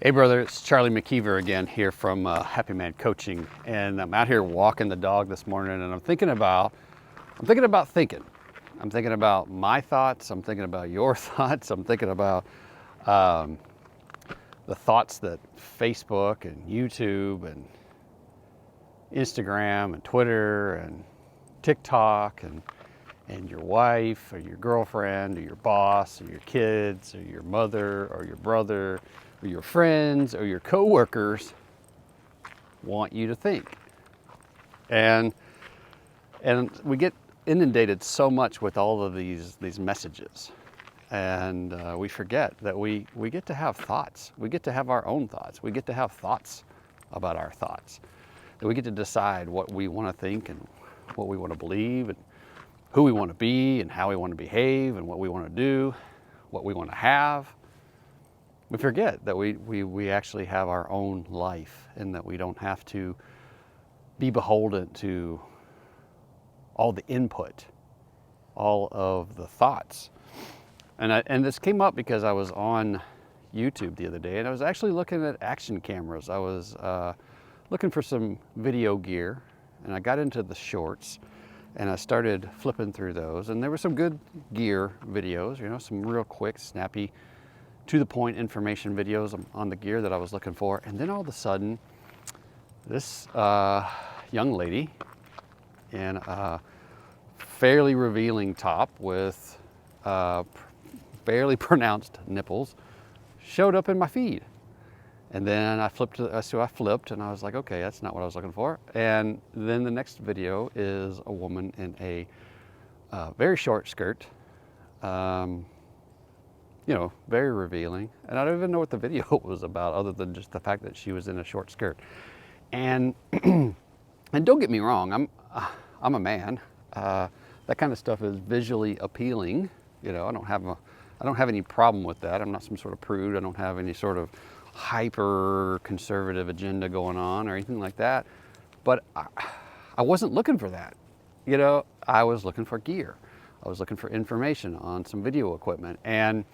Hey brother, it's Charlie McKeever again here from Happy Man Coaching, and I'm out here walking the dog this morning, and I'm thinking about thinking. I'm thinking about my thoughts. I'm thinking about your thoughts. I'm thinking about the thoughts that Facebook and YouTube and Instagram and Twitter and TikTok and your wife or your girlfriend or your boss or your kids or your mother or your brother or your friends or your coworkers want you to think. And we get inundated so much with all of these messages, and we forget that we get to have thoughts. We get to have our own thoughts. We get to have thoughts about our thoughts. And we get to decide what we want to think and what we want to believe and who we want to be and how we want to behave and what we want to do, what we want to have. We forget that we actually have our own life, and that we don't have to be beholden to all the input, all of the thoughts. And this came up because I was on YouTube the other day, and I was actually looking at action cameras. I was looking for some video gear, and I got into the shorts, and I started flipping through those, and there were some good gear videos, some real quick, snappy, to the point information videos on the gear that I was looking for. And then all of a sudden, this young lady in a fairly revealing top with barely pronounced nipples showed up in my feed. And then I flipped and I was like, okay, that's not what I was looking for. And then the next video is a woman in a very short skirt, very revealing. And I don't even know what the video was about, other than just the fact that she was in a short skirt. And and don't get me wrong, I'm a man. That kind of stuff is visually appealing. I don't have any problem with that. I'm not some sort of prude. I don't have any sort of hyper conservative agenda going on or anything like that. But I wasn't looking for that. I was looking for gear. I was looking for information on some video equipment, and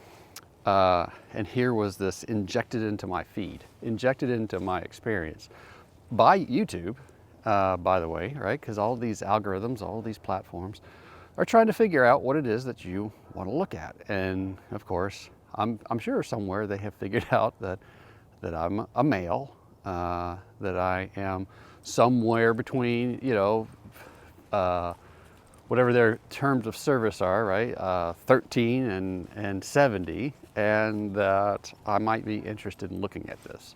here was this injected into my feed, injected into my experience by YouTube, by the way, right? Because all these algorithms, all these platforms are trying to figure out what it is that you want to look at. And of course, I'm sure somewhere they have figured out that I'm a male, that I am somewhere between, whatever their terms of service are, right? 13 and 70, and that I might be interested in looking at this.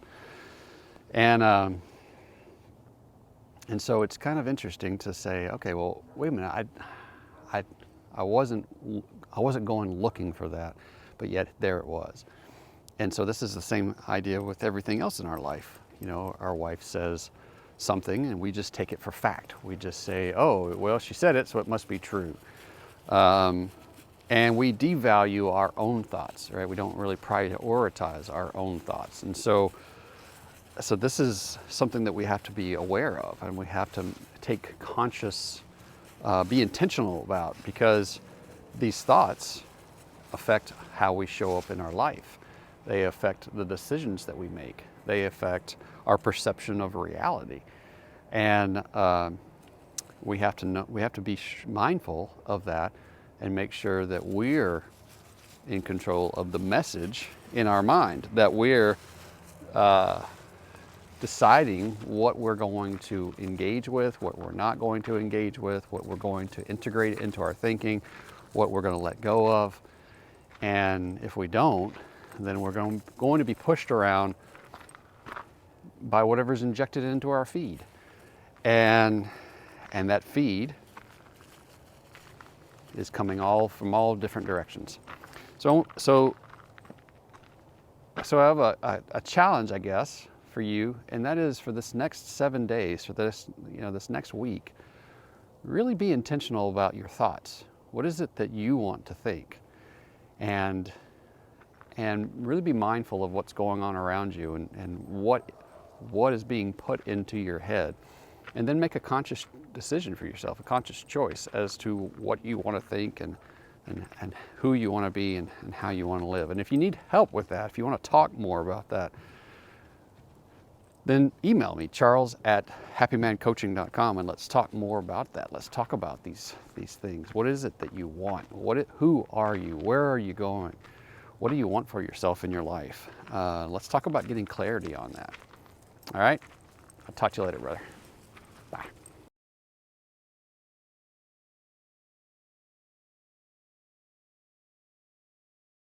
And so it's kind of interesting to say, okay, well, wait a minute, I wasn't going looking for that, but yet there it was. And so this is the same idea with everything else in our life. Our wife says something, and we just take it for fact. We just say, oh, well, she said it, so it must be true. And we devalue our own thoughts, right? We don't really prioritize our own thoughts. And so this is something that we have to be aware of, and we have to take conscious, be intentional about, because these thoughts affect how we show up in our life. They affect the decisions that we make. They affect our perception of reality. And we have to be mindful of that and make sure that we're in control of the message in our mind, that we're deciding what we're going to engage with, what we're not going to engage with, what we're going to integrate into our thinking, what we're going to let go of. And if we don't, then we're going to be pushed around by whatever's injected into our feed. And that feed is coming from all different directions. So I have a challenge, I guess, for you, and that is for this next 7 days, for this next week, really be intentional about your thoughts. What is it that you want to think? And really be mindful of what's going on around you, and what is being put into your head. And then make a conscious decision for yourself, a conscious choice as to what you want to think and who you want to be and how you want to live. And if you need help with that, if you want to talk more about that, then email me, charles@happymancoaching.com, and let's talk more about that. Let's talk about these things. What is it that you want? Who are you? Where are you going? What do you want for yourself in your life? Let's talk about getting clarity on that. All right? I'll talk to you later, brother. Bye.